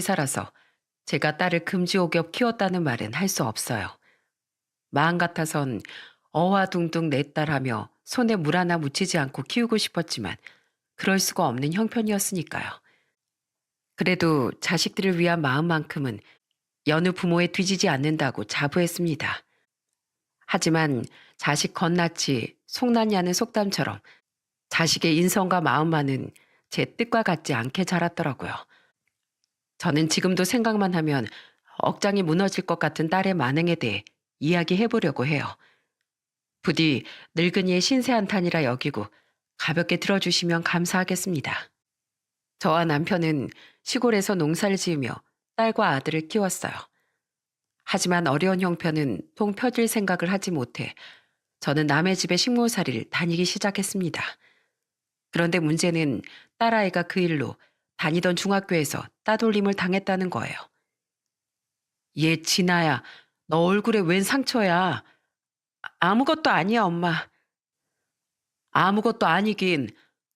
살아서 제가 딸을 금지옥엽 키웠다는 말은 할 수 없어요. 마음 같아선 어화둥둥 내 딸하며 손에 물 하나 묻히지 않고 키우고 싶었지만 그럴 수가 없는 형편이었으니까요. 그래도 자식들을 위한 마음만큼은 여느 부모에 뒤지지 않는다고 자부했습니다. 하지만 자식 겉낯이 속났냐는 속담처럼 자식의 인성과 마음만은 제 뜻과 같지 않게 자랐더라고요. 저는 지금도 생각만 하면 억장이 무너질 것 같은 딸의 만행에 대해 이야기해 보려고 해요. 부디 늙은이의 신세 한탄이라 여기고 가볍게 들어주시면 감사하겠습니다. 저와 남편은 시골에서 농사를 지으며 딸과 아들을 키웠어요. 하지만 어려운 형편은 통 펴질 생각을 하지 못해 저는 남의 집에 식모살이를 다니기 시작했습니다. 그런데 문제는 딸아이가 그 일로 다니던 중학교에서 따돌림을 당했다는 거예요. 얘 진아야, 너 얼굴에 웬 상처야? 아무것도 아니야, 엄마. 아무것도 아니긴.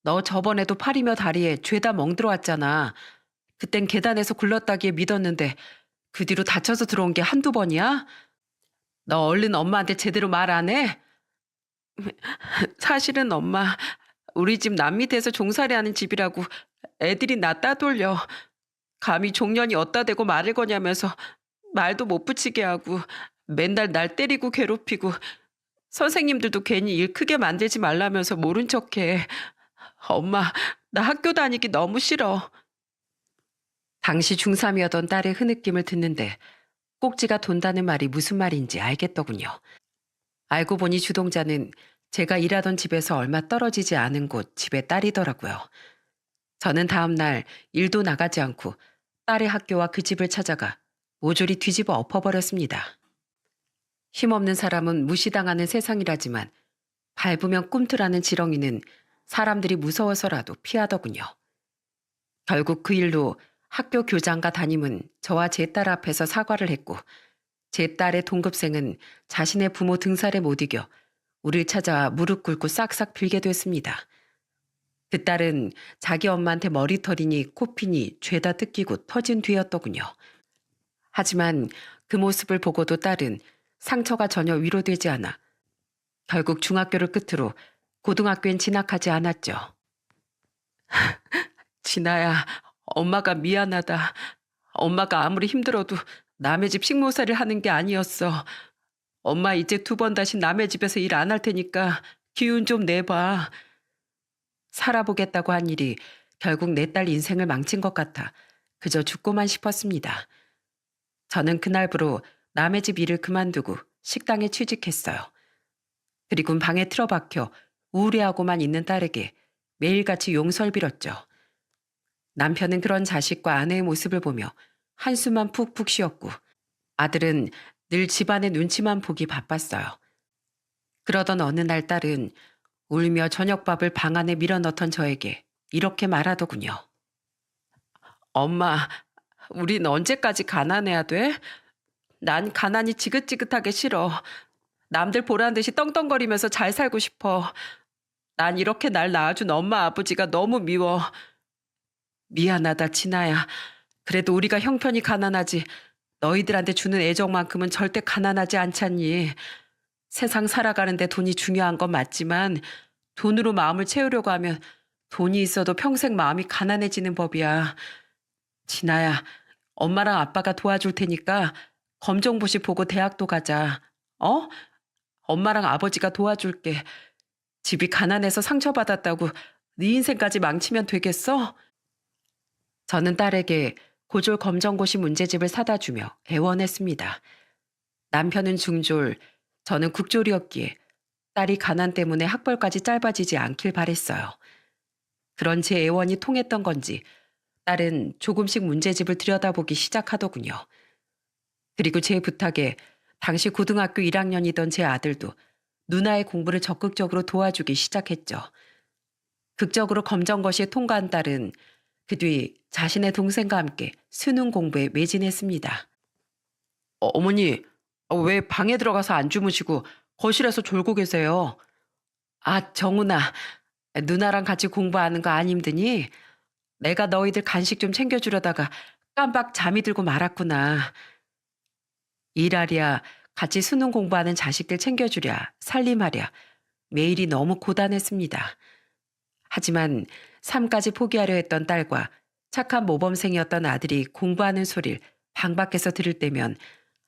너 저번에도 팔이며 다리에 죄다 멍들어왔잖아. 그땐 계단에서 굴렀다기에 믿었는데 그 뒤로 다쳐서 들어온 게 한두 번이야? 너 얼른 엄마한테 제대로 말 안 해? 사실은 엄마, 우리 집 남 밑에서 종살이 하는 집이라고 애들이 나 따돌려. 감히 종년이 어디다 대고 말을 거냐면서 말도 못 붙이게 하고 맨날 날 때리고 괴롭히고 선생님들도 괜히 일 크게 만들지 말라면서 모른 척해. 엄마, 나 학교 다니기 너무 싫어. 당시 중3이었던 딸의 흐느낌을 듣는데 꼭지가 돈다는 말이 무슨 말인지 알겠더군요. 알고 보니 주동자는 제가 일하던 집에서 얼마 떨어지지 않은 곳 집의 딸이더라고요. 저는 다음 날 일도 나가지 않고 딸의 학교와 그 집을 찾아가 모조리 뒤집어 엎어버렸습니다. 힘없는 사람은 무시당하는 세상이라지만 밟으면 꿈틀하는 지렁이는 사람들이 무서워서라도 피하더군요. 결국 그 일로 학교 교장과 담임은 저와 제 딸 앞에서 사과를 했고 제 딸의 동급생은 자신의 부모 등살에 못 이겨 우리를 찾아와 무릎 꿇고 싹싹 빌게 됐습니다. 그 딸은 자기 엄마한테 머리털이니 코피니 죄다 뜯기고 터진 뒤였더군요. 하지만 그 모습을 보고도 딸은 상처가 전혀 위로되지 않아 결국 중학교를 끝으로 고등학교엔 진학하지 않았죠. 진아야, 엄마가 미안하다. 엄마가 아무리 힘들어도 남의 집 식모살이를 하는 게 아니었어. 엄마 이제 두 번 다시 남의 집에서 일 안 할 테니까 기운 좀 내봐. 살아보겠다고 한 일이 결국 내 딸 인생을 망친 것 같아 그저 죽고만 싶었습니다. 저는 그날부로 남의 집 일을 그만두고 식당에 취직했어요. 그리고 방에 틀어박혀 우울해하고만 있는 딸에게 매일같이 용서를 빌었죠. 남편은 그런 자식과 아내의 모습을 보며 한숨만 푹푹 쉬었고 아들은 늘 집안의 눈치만 보기 바빴어요. 그러던 어느 날 딸은 울며 저녁밥을 방 안에 밀어넣던 저에게 이렇게 말하더군요. 엄마, 우린 언제까지 가난해야 돼? 난 가난이 지긋지긋하게 싫어. 남들 보란 듯이 떵떵거리면서 잘 살고 싶어. 난 이렇게 날 낳아준 엄마 아버지가 너무 미워. 미안하다, 진아야. 그래도 우리가 형편이 가난하지 너희들한테 주는 애정만큼은 절대 가난하지 않잖니. 세상 살아가는데 돈이 중요한 건 맞지만 돈으로 마음을 채우려고 하면 돈이 있어도 평생 마음이 가난해지는 법이야. 진아야, 엄마랑 아빠가 도와줄 테니까 검정고시 보고 대학도 가자. 어? 엄마랑 아버지가 도와줄게. 집이 가난해서 상처받았다고 네 인생까지 망치면 되겠어? 저는 딸에게 고졸 검정고시 문제집을 사다 주며 애원했습니다. 남편은 중졸, 저는 국졸이었기에 딸이 가난 때문에 학벌까지 짧아지지 않길 바랬어요. 그런 제 애원이 통했던 건지 딸은 조금씩 문제집을 들여다보기 시작하더군요. 그리고 제 부탁에 당시 고등학교 1학년이던 제 아들도 누나의 공부를 적극적으로 도와주기 시작했죠. 극적으로 검정고시에 통과한 딸은 그 뒤 자신의 동생과 함께 수능 공부에 매진했습니다. 어머니, 왜 방에 들어가서 안 주무시고 거실에서 졸고 계세요? 아, 정훈아, 누나랑 같이 공부하는 거 안 힘드니? 내가 너희들 간식 좀 챙겨주려다가 깜빡 잠이 들고 말았구나. 일하랴, 같이 수능 공부하는 자식들 챙겨주랴, 살림하랴. 매일이 너무 고단했습니다. 하지만 삶까지 포기하려 했던 딸과 착한 모범생이었던 아들이 공부하는 소리를 방 밖에서 들을 때면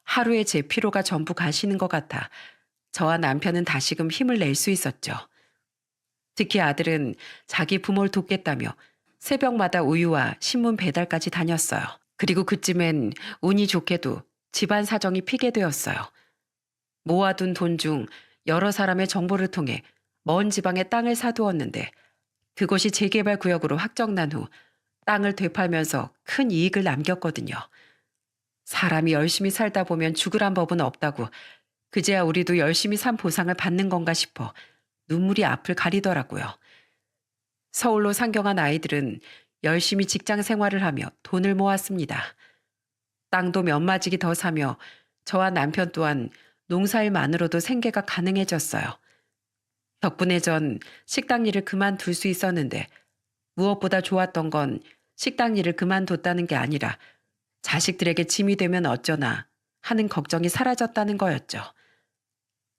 하루에 제 피로가 전부 가시는 것 같아 저와 남편은 다시금 힘을 낼 수 있었죠. 특히 아들은 자기 부모를 돕겠다며 새벽마다 우유와 신문 배달까지 다녔어요. 그리고 그쯤엔 운이 좋게도 집안 사정이 피게 되었어요. 모아둔 돈 중 여러 사람의 정보를 통해 먼 지방에 땅을 사두었는데 그곳이 재개발 구역으로 확정난 후 땅을 되팔면서 큰 이익을 남겼거든요. 사람이 열심히 살다 보면 죽으란 법은 없다고 그제야 우리도 열심히 산 보상을 받는 건가 싶어 눈물이 앞을 가리더라고요. 서울로 상경한 아이들은 열심히 직장 생활을 하며 돈을 모았습니다. 땅도 몇 마지기 더 사며 저와 남편 또한 농사일만으로도 생계가 가능해졌어요. 덕분에 전 식당 일을 그만둘 수 있었는데 무엇보다 좋았던 건 식당 일을 그만뒀다는 게 아니라 자식들에게 짐이 되면 어쩌나 하는 걱정이 사라졌다는 거였죠.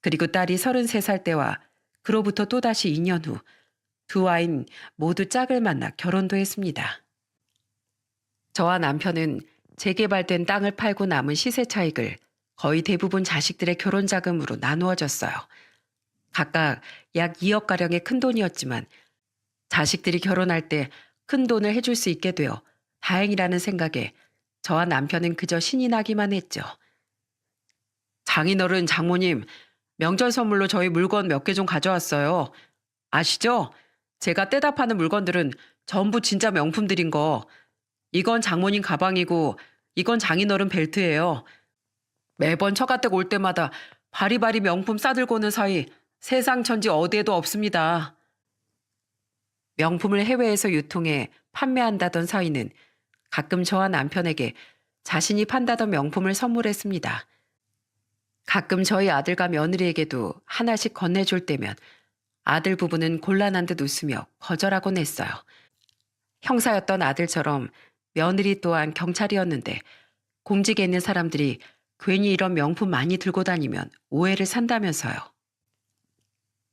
그리고 딸이 33살 때와 그로부터 또다시 2년 후 두 아이는 모두 짝을 만나 결혼도 했습니다. 저와 남편은 재개발된 땅을 팔고 남은 시세 차익을 거의 대부분 자식들의 결혼 자금으로 나누어졌어요. 각각 약 2억가량의 큰돈이었지만 자식들이 결혼할 때 큰돈을 해줄 수 있게 되어 다행이라는 생각에 저와 남편은 그저 신이 나기만 했죠. 장인어른, 장모님, 명절 선물로 저희 물건 몇 개 좀 가져왔어요. 아시죠? 제가 떼다 파는 물건들은 전부 진짜 명품들인 거. 이건 장모님 가방이고 이건 장인어른 벨트예요. 매번 처가댁 올 때마다 바리바리 명품 싸들고 오는 사이 세상 천지 어디에도 없습니다. 명품을 해외에서 유통해 판매한다던 사이는 가끔 저와 남편에게 자신이 판다던 명품을 선물했습니다. 가끔 저희 아들과 며느리에게도 하나씩 건네줄 때면 아들 부부는 곤란한 듯 웃으며 거절하곤 했어요. 형사였던 아들처럼 며느리 또한 경찰이었는데 공직에 있는 사람들이 괜히 이런 명품 많이 들고 다니면 오해를 산다면서요.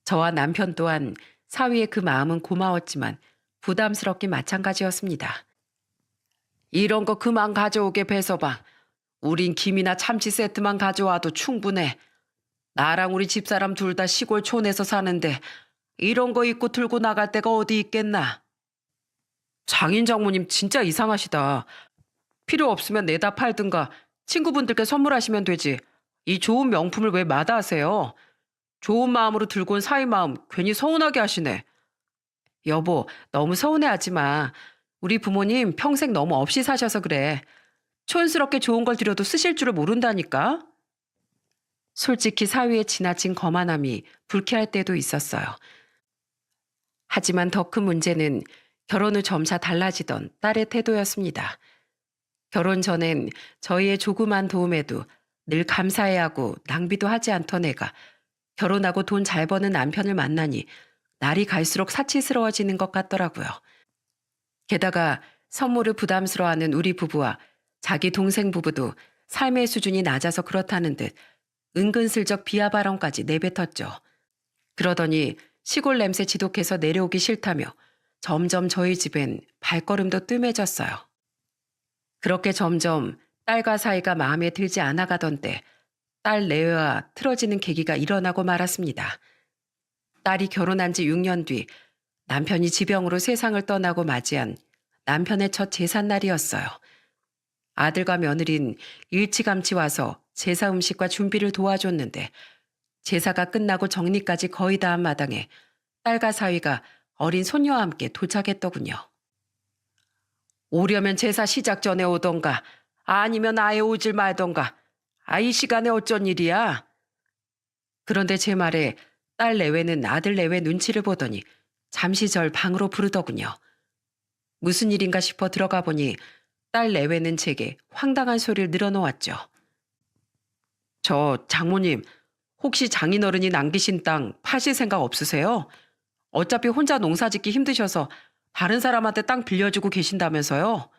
저와 남편 또한 사위의 그 마음은 고마웠지만 부담스럽긴 마찬가지였습니다. 이런 거 그만 가져오게 배서방. 우린 김이나 참치 세트만 가져와도 충분해. 나랑 우리 집사람 둘 다 시골 촌에서 사는데 이런 거 입고 들고 나갈 데가 어디 있겠나. 장인 장모님 진짜 이상하시다. 필요 없으면 내다 팔든가 친구분들께 선물하시면 되지. 이 좋은 명품을 왜 마다하세요? 좋은 마음으로 들고 온 사위 마음 괜히 서운하게 하시네. 여보, 너무 서운해하지 마. 우리 부모님 평생 너무 없이 사셔서 그래. 촌스럽게 좋은 걸 드려도 쓰실 줄을 모른다니까. 솔직히 사위의 지나친 거만함이 불쾌할 때도 있었어요. 하지만 더 큰 문제는 결혼 후 점차 달라지던 딸의 태도였습니다. 결혼 전엔 저희의 조그만 도움에도 늘 감사해야 하고 낭비도 하지 않던 애가 결혼하고 돈 잘 버는 남편을 만나니 날이 갈수록 사치스러워지는 것 같더라고요. 게다가 선물을 부담스러워하는 우리 부부와 자기 동생 부부도 삶의 수준이 낮아서 그렇다는 듯 은근슬쩍 비하 발언까지 내뱉었죠. 그러더니 시골 냄새 지독해서 내려오기 싫다며 점점 저희 집엔 발걸음도 뜸해졌어요. 그렇게 점점 딸과 사이가 마음에 들지 않아 가던 때 딸 내외와 틀어지는 계기가 일어나고 말았습니다. 딸이 결혼한 지 6년 뒤 남편이 지병으로 세상을 떠나고 맞이한 남편의 첫 제삿날이었어요. 아들과 며느린 일찌감치 와서 제사 음식과 준비를 도와줬는데 제사가 끝나고 정리까지 거의 다 한 마당에 딸과 사위가 어린 손녀와 함께 도착했더군요. 오려면 제사 시작 전에 오던가 아니면 아예 오질 말던가. 이 시간에 어쩐 일이야? 그런데 제 말에 딸 내외는 아들 내외 눈치를 보더니 잠시 절 방으로 부르더군요. 무슨 일인가 싶어 들어가 보니 딸 내외는 제게 황당한 소리를 늘어놓았죠. 저 장모님, 혹시 장인어른이 남기신 땅 파실 생각 없으세요? 어차피 혼자 농사 짓기 힘드셔서 다른 사람한테 땅 빌려주고 계신다면서요?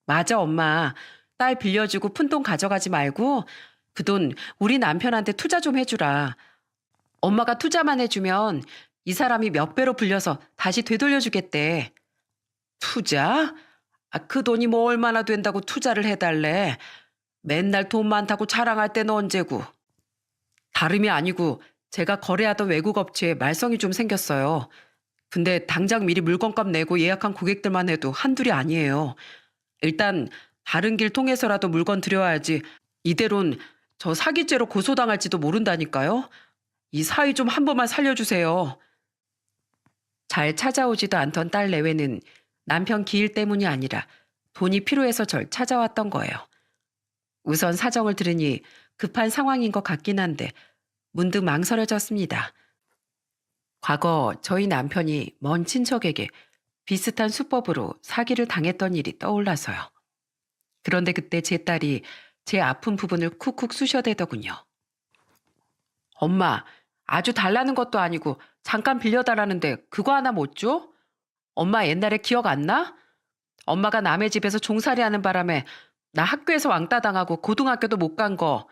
맞아, 엄마. 딸 빌려주고 푼돈 가져가지 말고 그 돈 우리 남편한테 투자 좀 해주라. 엄마가 투자만 해주면 이 사람이 몇 배로 불려서 다시 되돌려주겠대. 투자? 그 돈이 뭐 얼마나 된다고 투자를 해달래. 맨날 돈 많다고 자랑할 때는 언제고. 다름이 아니고 제가 거래하던 외국 업체에 말썽이 좀 생겼어요. 근데 당장 미리 물건값 내고 예약한 고객들만 해도 한둘이 아니에요. 일단 다른 길 통해서라도 물건 들여와야지. 이대로는 저 사기죄로 고소당할지도 모른다니까요. 이 사위 좀 한 번만 살려주세요. 잘 찾아오지도 않던 딸 내외는 남편 기일 때문이 아니라 돈이 필요해서 절 찾아왔던 거예요. 우선 사정을 들으니 급한 상황인 것 같긴 한데 문득 망설여졌습니다. 과거 저희 남편이 먼 친척에게 비슷한 수법으로 사기를 당했던 일이 떠올라서요. 그런데 그때 제 딸이 제 아픈 부분을 쿡쿡 쑤셔대더군요. 엄마, 아주 달라는 것도 아니고 잠깐 빌려달라는데 그거 하나 못 줘? 엄마 옛날에 기억 안 나? 엄마가 남의 집에서 종살이하는 바람에 나 학교에서 왕따 당하고 고등학교도 못 간 거.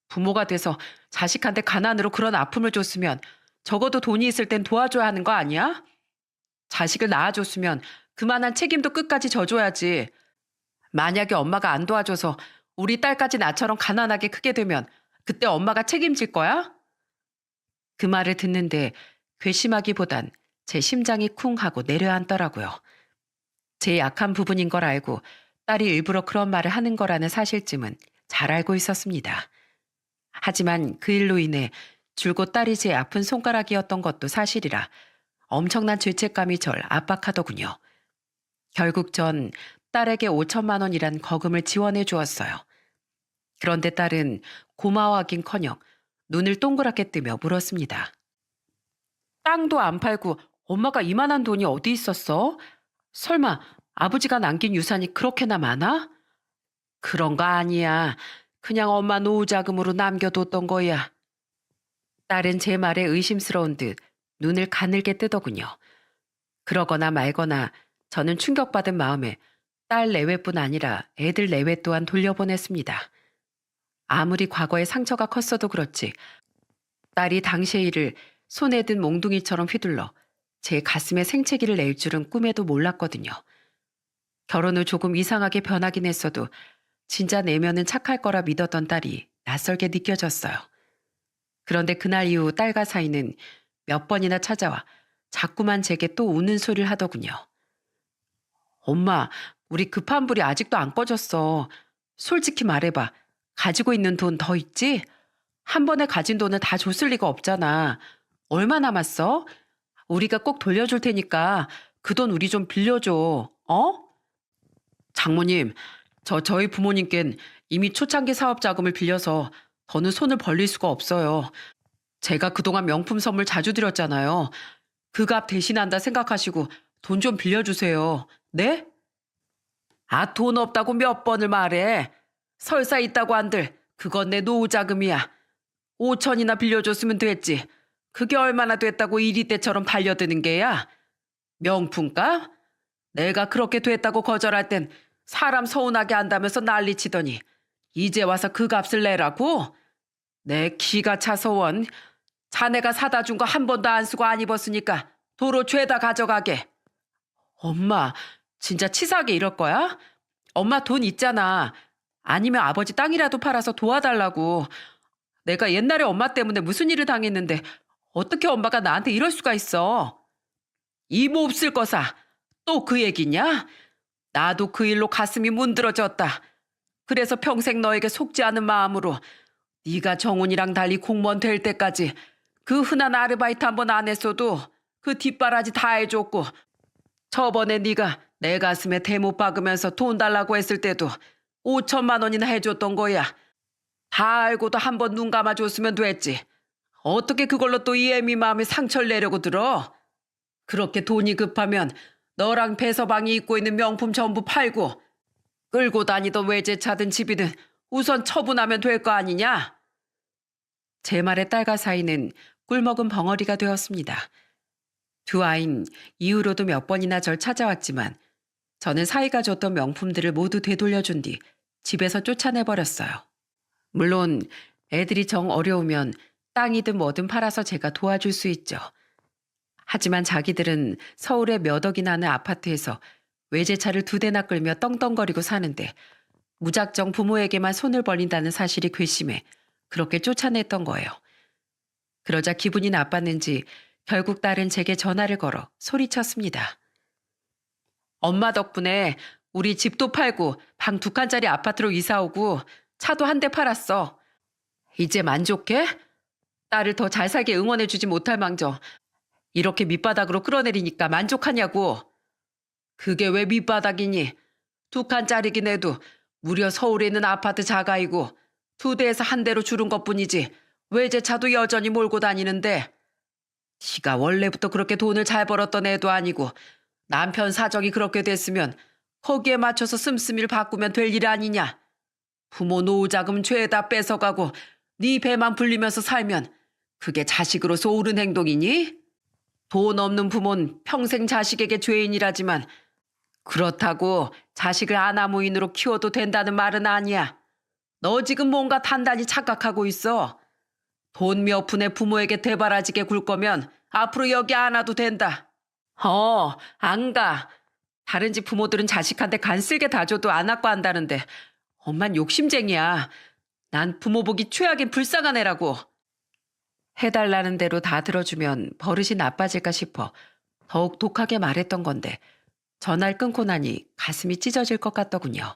부모가 돼서 자식한테 가난으로 그런 아픔을 줬으면 적어도 돈이 있을 땐 도와줘야 하는 거 아니야? 자식을 낳아줬으면 그만한 책임도 끝까지 져줘야지. 만약에 엄마가 안 도와줘서 우리 딸까지 나처럼 가난하게 크게 되면 그때 엄마가 책임질 거야? 그 말을 듣는데 괘씸하기보단 제 심장이 쿵 하고 내려앉더라고요. 제 약한 부분인 걸 알고 딸이 일부러 그런 말을 하는 거라는 사실쯤은 잘 알고 있었습니다. 하지만 그 일로 인해 줄곧 딸이 제 아픈 손가락이었던 것도 사실이라 엄청난 죄책감이 절 압박하더군요. 결국 전 딸에게 5천만 원이란 거금을 지원해 주었어요. 그런데 딸은 고마워하긴커녕 눈을 동그랗게 뜨며 물었습니다. 땅도 안 팔고 엄마가 이만한 돈이 어디 있었어? 설마 아버지가 남긴 유산이 그렇게나 많아? 그런 거 아니야. 그냥 엄마 노후 자금으로 남겨뒀던 거야. 딸은 제 말에 의심스러운 듯 눈을 가늘게 뜨더군요. 그러거나 말거나 저는 충격받은 마음에 딸 내외뿐 아니라 애들 내외 또한 돌려보냈습니다. 아무리 과거에 상처가 컸어도 그렇지 딸이 당시의 일을 손에 든 몽둥이처럼 휘둘러 제 가슴에 생채기를 낼 줄은 꿈에도 몰랐거든요. 결혼 후 조금 이상하게 변하긴 했어도 진짜 내면은 착할 거라 믿었던 딸이 낯설게 느껴졌어요. 그런데 그날 이후 딸과 사이는 몇 번이나 찾아와 자꾸만 제게 또 우는 소리를 하더군요. 엄마, 우리 급한 불이 아직도 안 꺼졌어. 솔직히 말해봐. 가지고 있는 돈 더 있지? 한 번에 가진 돈을 다 줬을 리가 없잖아. 얼마 남았어? 우리가 꼭 돌려줄 테니까 그 돈 우리 좀 빌려줘. 어? 장모님, 저희 부모님께는 이미 초창기 사업 자금을 빌려서 더는 손을 벌릴 수가 없어요. 제가 그동안 명품 선물 자주 드렸잖아요. 그 값 대신한다 생각하시고 돈 좀 빌려주세요. 네? 돈 없다고 몇 번을 말해. 설사 있다고 한들 그건 내 노후 자금이야. 5천이나 빌려줬으면 됐지. 그게 얼마나 됐다고 이리 때처럼 달려드는 게야? 명품값? 내가 그렇게 됐다고 거절할 땐 사람 서운하게 한다면서 난리치더니 이제 와서 그 값을 내라고? 내 기가 차서 원. 자네가 사다 준 거 한 번도 안 쓰고 안 입었으니까 도로 죄다 가져가게. 엄마, 진짜 치사하게 이럴 거야? 엄마 돈 있잖아. 아니면 아버지 땅이라도 팔아서 도와달라고. 내가 옛날에 엄마 때문에 무슨 일을 당했는데 어떻게 엄마가 나한테 이럴 수가 있어? 이모 없을 거사. 또 그 얘기냐? 나도 그 일로 가슴이 문드러졌다. 그래서 평생 너에게 속지 않은 마음으로 네가 정훈이랑 달리 공무원 될 때까지 그 흔한 아르바이트 한 번 안 했어도 그 뒷바라지 다 해줬고 저번에 네가 내 가슴에 대못 박으면서 돈 달라고 했을 때도 5천만 원이나 해줬던 거야. 다 알고도 한 번 눈 감아줬으면 됐지. 어떻게 그걸로 또 이 애미 마음에 상처를 내려고 들어? 그렇게 돈이 급하면 너랑 배서방이 입고 있는 명품 전부 팔고 끌고 다니던 외제차든 집이든 우선 처분하면 될 거 아니냐? 제 말에 딸과 사이는 꿀먹은 벙어리가 되었습니다. 두 아이는 이후로도 몇 번이나 절 찾아왔지만 저는 사위가 줬던 명품들을 모두 되돌려준 뒤 집에서 쫓아내버렸어요. 물론 애들이 정 어려우면 땅이든 뭐든 팔아서 제가 도와줄 수 있죠. 하지만 자기들은 서울에 몇 억이나 하는 아파트에서 외제차를 2대나 끌며 떵떵거리고 사는데 무작정 부모에게만 손을 벌린다는 사실이 괘씸해 그렇게 쫓아냈던 거예요. 그러자 기분이 나빴는지 결국 딸은 제게 전화를 걸어 소리쳤습니다. 엄마 덕분에 우리 집도 팔고 방 2칸짜리 아파트로 이사 오고 차도 1대 팔았어. 이제 만족해? 딸을 더 잘 살게 응원해주지 못할 망정 이렇게 밑바닥으로 끌어내리니까 만족하냐고. 그게 왜 밑바닥이니? 2칸짜리긴 해도 무려 서울에 있는 아파트 자가이고 2대에서 1대로 줄은 것뿐이지 외제차도 여전히 몰고 다니는데 네가 원래부터 그렇게 돈을 잘 벌었던 애도 아니고 남편 사정이 그렇게 됐으면 거기에 맞춰서 씀씀이를 바꾸면 될 일 아니냐. 부모 노후자금 죄다 뺏어가고 네 배만 불리면서 살면 그게 자식으로서 옳은 행동이니? 돈 없는 부모는 평생 자식에게 죄인이라지만 그렇다고 자식을 아나무인으로 키워도 된다는 말은 아니야. 너 지금 뭔가 단단히 착각하고 있어. 돈 몇 푼에 부모에게 대바라지게 굴 거면 앞으로 여기 안 와도 된다. 안 가. 다른 집 부모들은 자식한테 간 쓸게 다 줘도 안 갖고 한다는데 엄만 욕심쟁이야. 난 부모 보기 최악인 불쌍한 애라고. 해달라는 대로 다 들어주면 버릇이 나빠질까 싶어 더욱 독하게 말했던 건데 전화를 끊고 나니 가슴이 찢어질 것 같더군요.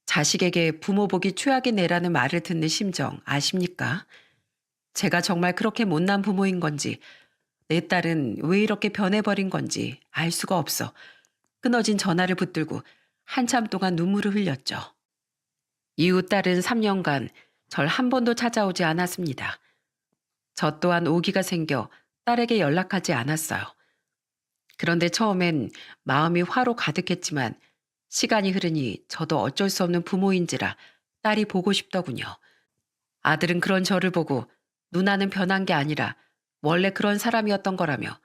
자식에게 부모 보기 최악인 애라는 말을 듣는 심정 아십니까? 제가 정말 그렇게 못난 부모인 건지 내 딸은 왜 이렇게 변해버린 건지 알 수가 없어 끊어진 전화를 붙들고 한참 동안 눈물을 흘렸죠. 이후 딸은 3년간 절 한 번도 찾아오지 않았습니다. 저 또한 오기가 생겨 딸에게 연락하지 않았어요. 그런데 처음엔 마음이 화로 가득했지만 시간이 흐르니 저도 어쩔 수 없는 부모인지라 딸이 보고 싶더군요. 아들은 그런 저를 보고 누나는 변한 게 아니라 원래 그런 사람이었던 거라며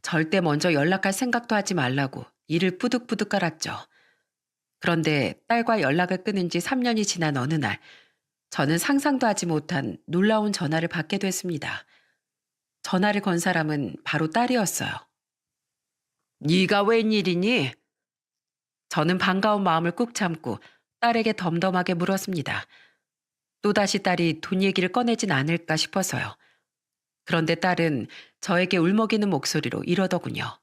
절대 먼저 연락할 생각도 하지 말라고 이를 뿌득뿌득 깔았죠. 그런데 딸과 연락을 끊은 지 3년이 지난 어느 날 저는 상상도 하지 못한 놀라운 전화를 받게 됐습니다. 전화를 건 사람은 바로 딸이었어요. 네가 웬일이니? 저는 반가운 마음을 꾹 참고 딸에게 덤덤하게 물었습니다. 또다시 딸이 돈 얘기를 꺼내진 않을까 싶어서요. 그런데 딸은 저에게 울먹이는 목소리로 이러더군요.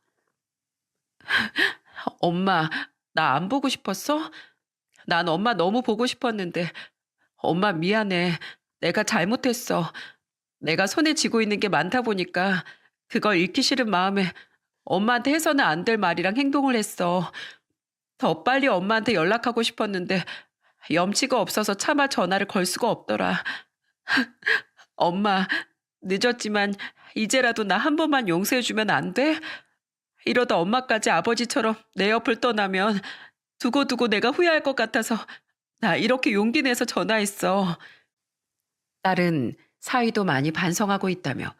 엄마, 나 안 보고 싶었어? 난 엄마 너무 보고 싶었는데 엄마 미안해. 내가 잘못했어. 내가 손에 쥐고 있는 게 많다 보니까 그걸 잃기 싫은 마음에 엄마한테 해서는 안 될 말이랑 행동을 했어. 더 빨리 엄마한테 연락하고 싶었는데 염치가 없어서 차마 전화를 걸 수가 없더라. 엄마, 늦었지만 이제라도 나 한 번만 용서해주면 안 돼? 이러다 엄마까지 아버지처럼 내 옆을 떠나면 두고두고 내가 후회할 것 같아서 나 이렇게 용기 내서 전화했어. 딸은 사위도 많이 반성하고 있다며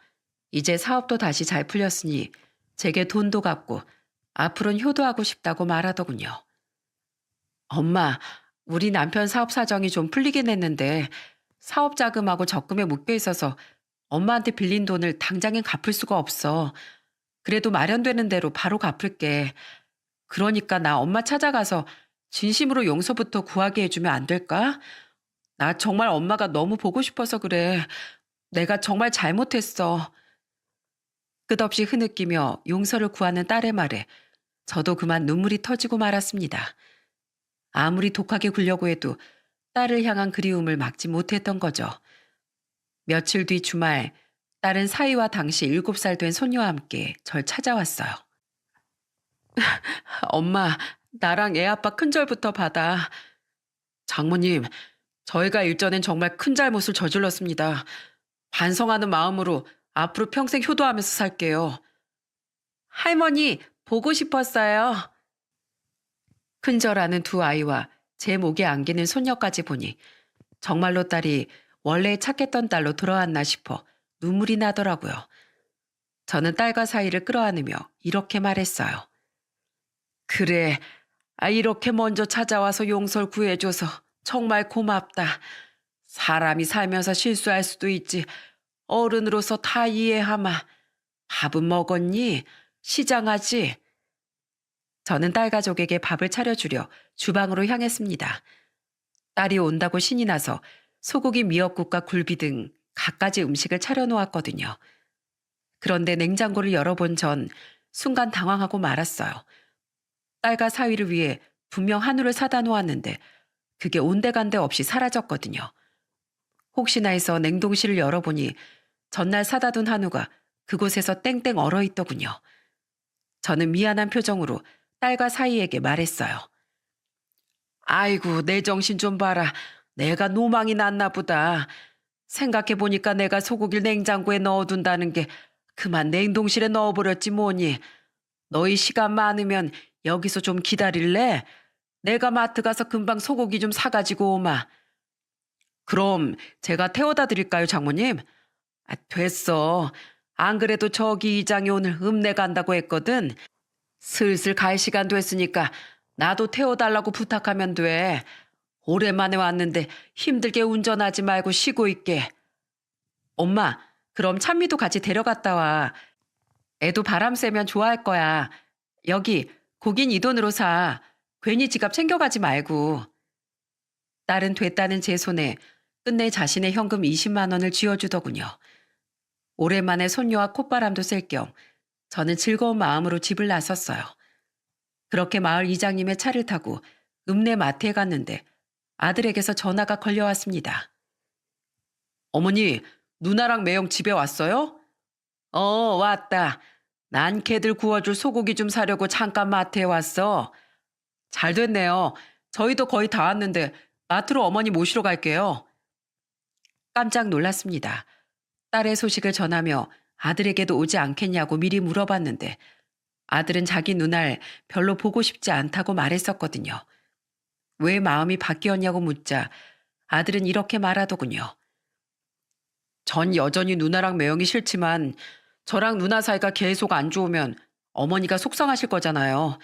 이제 사업도 다시 잘 풀렸으니 제게 돈도 갚고 앞으로는 효도하고 싶다고 말하더군요. 엄마, 우리 남편 사업 사정이 좀 풀리긴 했는데 사업 자금하고 적금에 묶여 있어서 엄마한테 빌린 돈을 당장엔 갚을 수가 없어. 그래도 마련되는 대로 바로 갚을게. 그러니까 나 엄마 찾아가서 진심으로 용서부터 구하게 해주면 안 될까? 나 정말 엄마가 너무 보고 싶어서 그래. 내가 정말 잘못했어. 끝없이 흐느끼며 용서를 구하는 딸의 말에 저도 그만 눈물이 터지고 말았습니다. 아무리 독하게 굴려고 해도 딸을 향한 그리움을 막지 못했던 거죠. 며칠 뒤 주말 딸은 사위와 당시 7살 된 손녀와 함께 절 찾아왔어요. 엄마, 나랑 애 아빠 큰절부터 받아. 장모님, 저희가 일전엔 정말 큰 잘못을 저질렀습니다. 반성하는 마음으로 앞으로 평생 효도하면서 살게요. 할머니, 보고 싶었어요. 큰절하는 두 아이와 제 목에 안기는 손녀까지 보니 정말로 딸이 원래 착했던 딸로 돌아왔나 싶어 눈물이 나더라고요. 저는 딸과 사이를 끌어안으며 이렇게 말했어요. 그래, 이렇게 먼저 찾아와서 용서를 구해줘서 정말 고맙다. 사람이 살면서 실수할 수도 있지. 어른으로서 다 이해하마. 밥은 먹었니? 시장하지? 저는 딸 가족에게 밥을 차려주려 주방으로 향했습니다. 딸이 온다고 신이 나서 소고기 미역국과 굴비 등 갖가지 음식을 차려놓았거든요. 그런데 냉장고를 열어본 전 순간 당황하고 말았어요. 딸과 사위를 위해 분명 한우를 사다 놓았는데 그게 온데간데 없이 사라졌거든요. 혹시나 해서 냉동실을 열어보니 전날 사다 둔 한우가 그곳에서 땡땡 얼어있더군요. 저는 미안한 표정으로 딸과 사위에게 말했어요. 아이고, 내 정신 좀 봐라. 내가 노망이 났나 보다. 생각해보니까 내가 소고기를 냉장고에 넣어둔다는 게 그만 냉동실에 넣어버렸지 뭐니. 너희 시간 많으면 여기서 좀 기다릴래? 내가 마트 가서 금방 소고기 좀 사가지고 오마. 그럼 제가 태워다 드릴까요, 장모님? 됐어. 안 그래도 저기 이장이 오늘 읍내 간다고 했거든. 슬슬 갈 시간 됐으니까 나도 태워달라고 부탁하면 돼. 오랜만에 왔는데 힘들게 운전하지 말고 쉬고 있게. 엄마, 그럼 찬미도 같이 데려갔다 와. 애도 바람 쐬면 좋아할 거야. 여기 고긴 이 돈으로 사. 괜히 지갑 챙겨가지 말고. 딸은 됐다는 제 손에 끝내 자신의 현금 20만 원을 쥐어주더군요. 오랜만에 손녀와 콧바람도 쐴 겸 저는 즐거운 마음으로 집을 나섰어요. 그렇게 마을 이장님의 차를 타고 읍내 마트에 갔는데 아들에게서 전화가 걸려왔습니다. 어머니, 누나랑 매형 집에 왔어요? 왔다. 난 걔들 구워줄 소고기 좀 사려고 잠깐 마트에 왔어. 잘 됐네요. 저희도 거의 다 왔는데 마트로 어머니 모시러 갈게요. 깜짝 놀랐습니다. 딸의 소식을 전하며 아들에게도 오지 않겠냐고 미리 물어봤는데 아들은 자기 누나를 별로 보고 싶지 않다고 말했었거든요. 왜 마음이 바뀌었냐고 묻자 아들은 이렇게 말하더군요. 전 여전히 누나랑 매형이 싫지만 저랑 누나 사이가 계속 안 좋으면 어머니가 속상하실 거잖아요.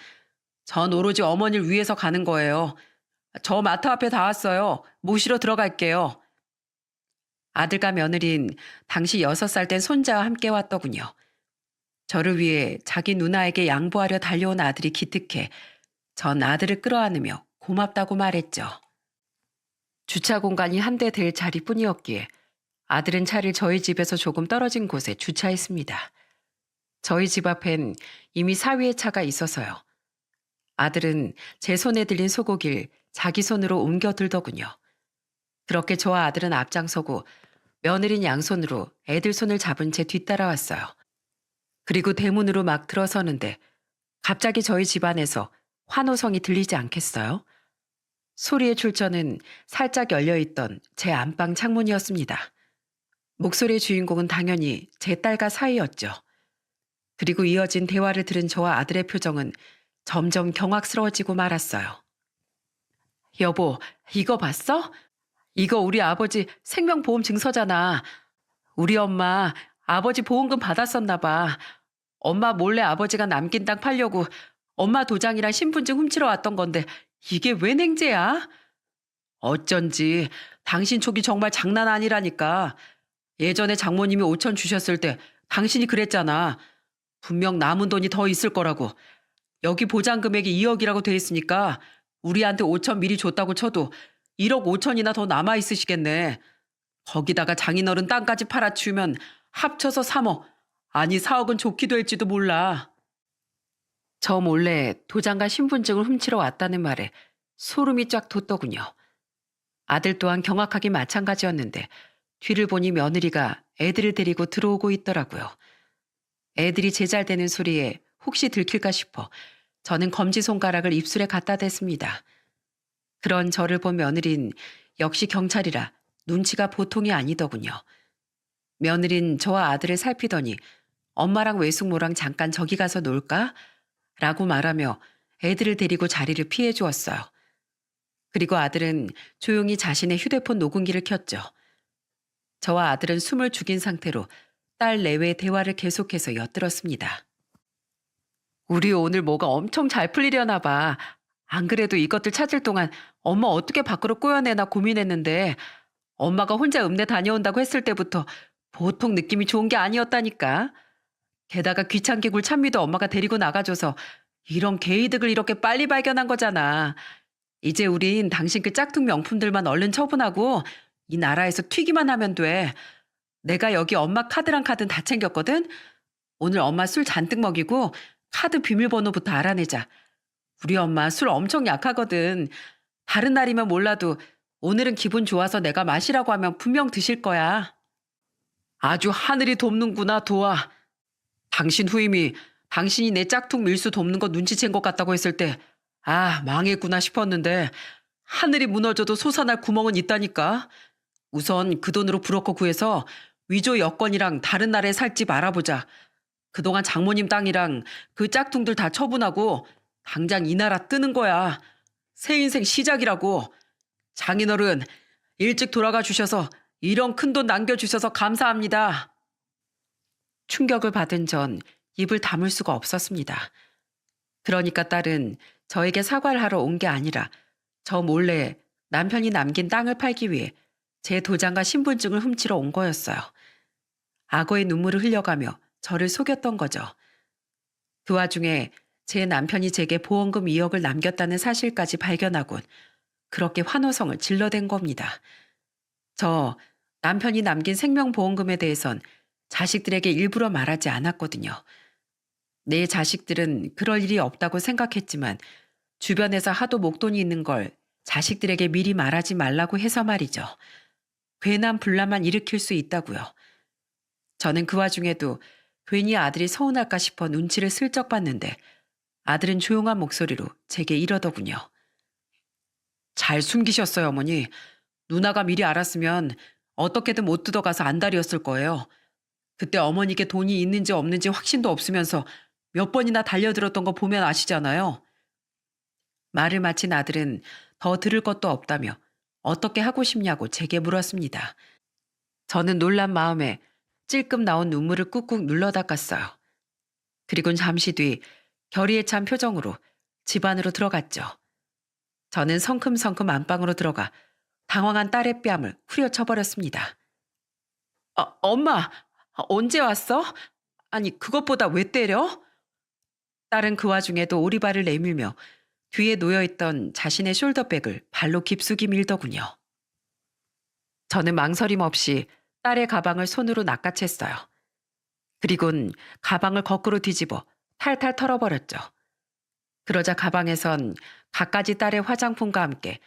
전 오로지 어머니를 위해서 가는 거예요. 저 마트 앞에 다 왔어요. 모시러 들어갈게요. 아들과 며느린 당시 6살 된 손자와 함께 왔더군요. 저를 위해 자기 누나에게 양보하려 달려온 아들이 기특해 전 아들을 끌어안으며 고맙다고 말했죠. 주차 공간이 한 대 될 자리뿐이었기에 아들은 차를 저희 집에서 조금 떨어진 곳에 주차했습니다. 저희 집 앞엔 이미 사위의 차가 있어서요. 아들은 제 손에 들린 소고기를 자기 손으로 옮겨 들더군요. 그렇게 저와 아들은 앞장서고 며느린 양손으로 애들 손을 잡은 채 뒤따라왔어요. 그리고 대문으로 막 들어서는데 갑자기 저희 집안에서 환호성이 들리지 않겠어요? 소리의 출처는 살짝 열려있던 제 안방 창문이었습니다. 목소리의 주인공은 당연히 제 딸과 사이였죠. 그리고 이어진 대화를 들은 저와 아들의 표정은 점점 경악스러워지고 말았어요. 여보, 이거 봤어? 이거 우리 아버지 생명보험 증서잖아. 우리 엄마 아버지 보험금 받았었나 봐. 엄마 몰래 아버지가 남긴 땅 팔려고 엄마 도장이랑 신분증 훔치러 왔던 건데 이게 왜 냉재야? 어쩐지 당신 촉이 정말 장난 아니라니까. 예전에 장모님이 5천 주셨을 때 당신이 그랬잖아. 분명 남은 돈이 더 있을 거라고. 여기 보장 금액이 2억이라고 돼 있으니까 우리한테 5천 미리 줬다고 쳐도 1억 5천이나 더 남아 있으시겠네. 거기다가 장인어른 땅까지 팔아치우면 합쳐서 3억, 아니 4억은 좋게 될지도 몰라. 저 몰래 도장과 신분증을 훔치러 왔다는 말에 소름이 쫙 돋더군요. 아들 또한 경악하기 마찬가지였는데 뒤를 보니 며느리가 애들을 데리고 들어오고 있더라고요. 애들이 제잘대는 소리에 혹시 들킬까 싶어 저는 검지손가락을 입술에 갖다 댔습니다. 그런 저를 본 며느린 역시 경찰이라 눈치가 보통이 아니더군요. 며느린 저와 아들을 살피더니 엄마랑 외숙모랑 잠깐 저기 가서 놀까? 라고 말하며 애들을 데리고 자리를 피해 주었어요. 그리고 아들은 조용히 자신의 휴대폰 녹음기를 켰죠. 저와 아들은 숨을 죽인 상태로 딸 내외의 대화를 계속해서 엿들었습니다. 우리 오늘 뭐가 엄청 잘 풀리려나 봐. 안 그래도 이것들 찾을 동안 엄마 어떻게 밖으로 꼬여내나 고민했는데 엄마가 혼자 읍내 다녀온다고 했을 때부터 보통 느낌이 좋은 게 아니었다니까. 게다가 귀찮게 굴 찬미도 엄마가 데리고 나가줘서 이런 개이득을 이렇게 빨리 발견한 거잖아. 이제 우린 당신 그 짝퉁 명품들만 얼른 처분하고 이 나라에서 튀기만 하면 돼. 내가 여기 엄마 카드랑 카드는 다 챙겼거든. 오늘 엄마 술 잔뜩 먹이고 카드 비밀번호부터 알아내자. 우리 엄마 술 엄청 약하거든. 다른 날이면 몰라도 오늘은 기분 좋아서 내가 마시라고 하면 분명 드실 거야. 아주 하늘이 돕는구나, 도아. 당신 후임이 당신이 내 짝퉁 밀수 돕는 거 눈치챈 것 같다고 했을 때, 아, 망했구나 싶었는데, 하늘이 무너져도 솟아날 구멍은 있다니까. 우선 그 돈으로 브로커 구해서 위조 여권이랑 다른 나라에 살 집 알아보자. 그동안 장모님 땅이랑 그 짝퉁들 다 처분하고 당장 이 나라 뜨는 거야. 새 인생 시작이라고. 장인어른, 일찍 돌아가 주셔서 이런 큰 돈 남겨주셔서 감사합니다. 충격을 받은 전 입을 다물 수가 없었습니다. 그러니까 딸은 저에게 사과를 하러 온 게 아니라 저 몰래 남편이 남긴 땅을 팔기 위해 제 도장과 신분증을 훔치러 온 거였어요. 악어의 눈물을 흘려가며 저를 속였던 거죠. 그 와중에 제 남편이 제게 보험금 2억을 남겼다는 사실까지 발견하곤 그렇게 환호성을 질러댄 겁니다. 저 남편이 남긴 생명보험금에 대해선 자식들에게 일부러 말하지 않았거든요. 내 자식들은 그럴 일이 없다고 생각했지만 주변에서 하도 목돈이 있는 걸 자식들에게 미리 말하지 말라고 해서 말이죠. 괜한 분란만 일으킬 수 있다고요. 저는 그 와중에도 괜히 아들이 서운할까 싶어 눈치를 슬쩍 봤는데 아들은 조용한 목소리로 제게 이러더군요. 잘 숨기셨어요, 어머니. 누나가 미리 알았으면 어떻게든 못 뜯어가서 안달이었을 거예요. 그때 어머니께 돈이 있는지 없는지 확신도 없으면서 몇 번이나 달려들었던 거 보면 아시잖아요. 말을 마친 아들은 더 들을 것도 없다며 어떻게 하고 싶냐고 제게 물었습니다. 저는 놀란 마음에 찔끔 나온 눈물을 꾹꾹 눌러 닦았어요. 그리곤 잠시 뒤 결의에 찬 표정으로 집 안으로 들어갔죠. 저는 성큼성큼 안방으로 들어가 당황한 딸의 뺨을 후려쳐버렸습니다. 엄마, 언제 왔어? 아니, 그것보다 왜 때려? 딸은 그 와중에도 오리발을 내밀며 뒤에 놓여있던 자신의 숄더백을 발로 깊숙이 밀더군요. 저는 망설임 없이 딸의 가방을 손으로 낚아챘어요. 그리곤 가방을 거꾸로 뒤집어 탈탈 털어버렸죠. 그러자 가방에선 갖가지 딸의 화장품과 함께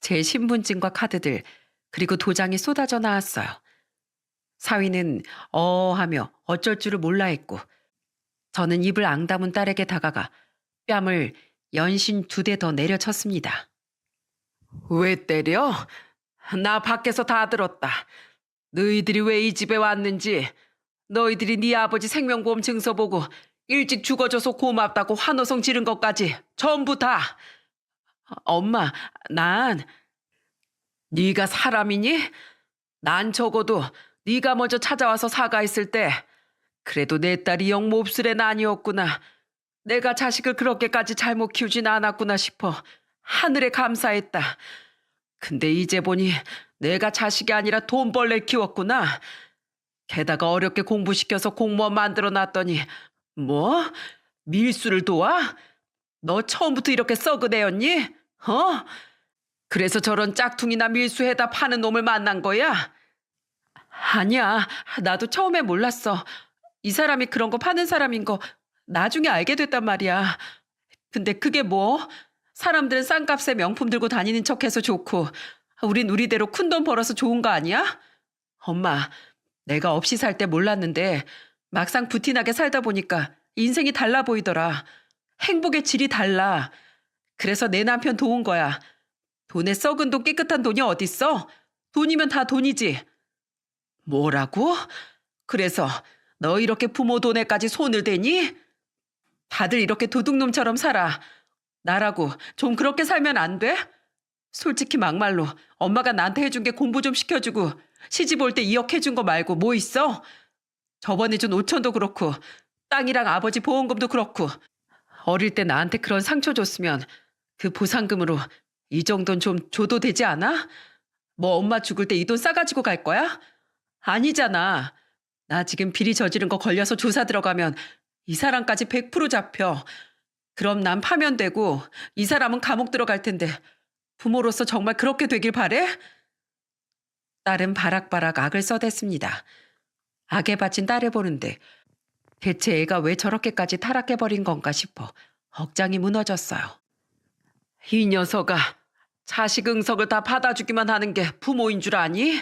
제 신분증과 카드들 그리고 도장이 쏟아져 나왔어요. 사위는 하며 어쩔 줄을 몰라 했고 저는 입을 앙다문 딸에게 다가가 뺨을 연신 2대 더 내려쳤습니다. 왜 때려? 나 밖에서 다 들었다. 너희들이 왜 이 집에 왔는지, 너희들이 네 아버지 생명보험 증서 보고 일찍 죽어줘서 고맙다고 환호성 지른 것까지 전부 다. 엄마, 네가 사람이니? 난 적어도 네가 먼저 찾아와서 사과했을 때 그래도 내 딸이 영 몹쓸 애는 아니었구나. 내가 자식을 그렇게까지 잘못 키우진 않았구나 싶어 하늘에 감사했다. 근데 이제 보니 내가 자식이 아니라 돈벌레 키웠구나. 게다가 어렵게 공부시켜서 공무원 만들어 놨더니 뭐? 밀수를 도와? 너 처음부터 이렇게 썩은 애였니? 그래서 저런 짝퉁이나 밀수해다 파는 놈을 만난 거야? 아니야, 나도 처음에 몰랐어. 이 사람이 그런 거 파는 사람인 거 나중에 알게 됐단 말이야. 근데 그게 뭐? 사람들은 싼값에 명품 들고 다니는 척해서 좋고 우린 우리대로 큰돈 벌어서 좋은 거 아니야? 엄마, 내가 없이 살 때 몰랐는데 막상 부티나게 살다 보니까 인생이 달라 보이더라. 행복의 질이 달라. 그래서 내 남편 도운 거야. 돈에 썩은 돈 깨끗한 돈이 어딨어? 돈이면 다 돈이지. 뭐라고? 그래서 너 이렇게 부모 돈에까지 손을 대니? 다들 이렇게 도둑놈처럼 살아. 나라고 좀 그렇게 살면 안 돼? 솔직히 막말로 엄마가 나한테 해준 게 공부 좀 시켜주고 시집 올 때 2억 해준 거 말고 뭐 있어? 저번에 준 5천도 그렇고 땅이랑 아버지 보험금도 그렇고 어릴 때 나한테 그런 상처 줬으면 그 보상금으로 이 정도는 좀 줘도 되지 않아? 뭐 엄마 죽을 때 이 돈 싸가지고 갈 거야? 아니잖아. 나 지금 비리 저지른 거 걸려서 조사 들어가면 이 사람까지 100% 잡혀. 그럼 난 파면되고 이 사람은 감옥 들어갈 텐데 부모로서 정말 그렇게 되길 바래? 딸은 바락바락 악을 써댔습니다. 악에 바친 딸을 보는데 대체 애가 왜 저렇게까지 타락해버린 건가 싶어 억장이 무너졌어요. 이 녀석아, 자식 응석을 다 받아주기만 하는 게 부모인 줄 아니?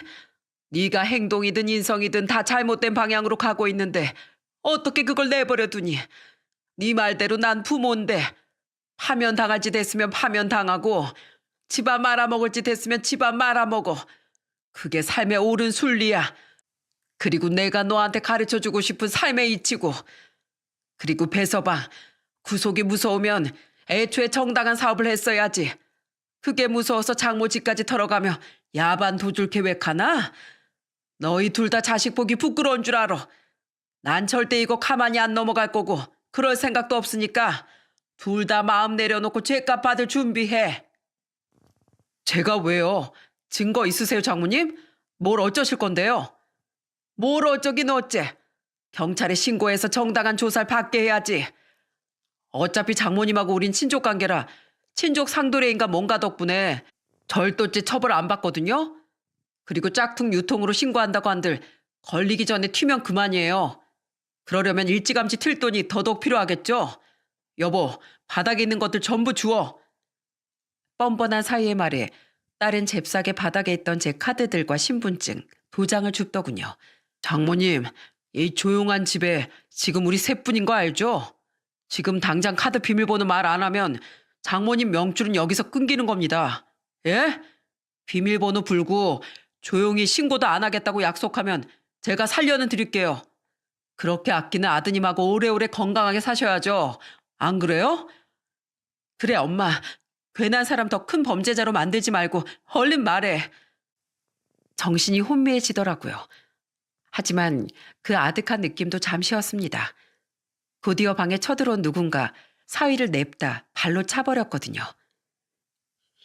네가 행동이든 인성이든 다 잘못된 방향으로 가고 있는데 어떻게 그걸 내버려 두니? 네 말대로 난 부모인데 파면 당할 짓 했으면 파면 당하고 집안 말아먹을 짓 했으면 집안 말아먹어. 그게 삶의 옳은 순리야. 그리고 내가 너한테 가르쳐주고 싶은 삶의 이치고. 그리고 배서방, 구속이 무서우면 애초에 정당한 사업을 했어야지. 그게 무서워서 장모 집까지 털어가며 야반 도줄 계획하나? 너희 둘 다 자식 보기 부끄러운 줄 알아. 난 절대 이거 가만히 안 넘어갈 거고 그럴 생각도 없으니까 둘 다 마음 내려놓고 죄값 받을 준비해. 제가 왜요? 증거 있으세요, 장모님? 뭘 어쩌실 건데요? 뭘 어쩌긴 어째. 경찰에 신고해서 정당한 조사를 받게 해야지. 어차피 장모님하고 우린 친족 관계라 친족 상도례인가 뭔가 덕분에 절도죄 처벌 안 받거든요. 그리고 짝퉁 유통으로 신고한다고 한들 걸리기 전에 튀면 그만이에요. 그러려면 일찌감치 틀 돈이 더더욱 필요하겠죠? 여보, 바닥에 있는 것들 전부 주워. 뻔뻔한 사이의 말에 딸은 잽싸게 바닥에 있던 제 카드들과 신분증, 도장을 줍더군요. 장모님, 이 조용한 집에 지금 우리 셋뿐인 거 알죠? 지금 당장 카드 비밀번호 말 안 하면 장모님 명줄은 여기서 끊기는 겁니다. 예? 비밀번호 불고 조용히 신고도 안 하겠다고 약속하면 제가 살려는 드릴게요. 그렇게 아끼는 아드님하고 오래오래 건강하게 사셔야죠. 안 그래요? 그래, 엄마. 괜한 사람 더 큰 범죄자로 만들지 말고 얼른 말해. 정신이 혼미해지더라고요. 하지만 그 아득한 느낌도 잠시였습니다. 곧이어 방에 쳐들어온 누군가 사위를 냅다 발로 차버렸거든요.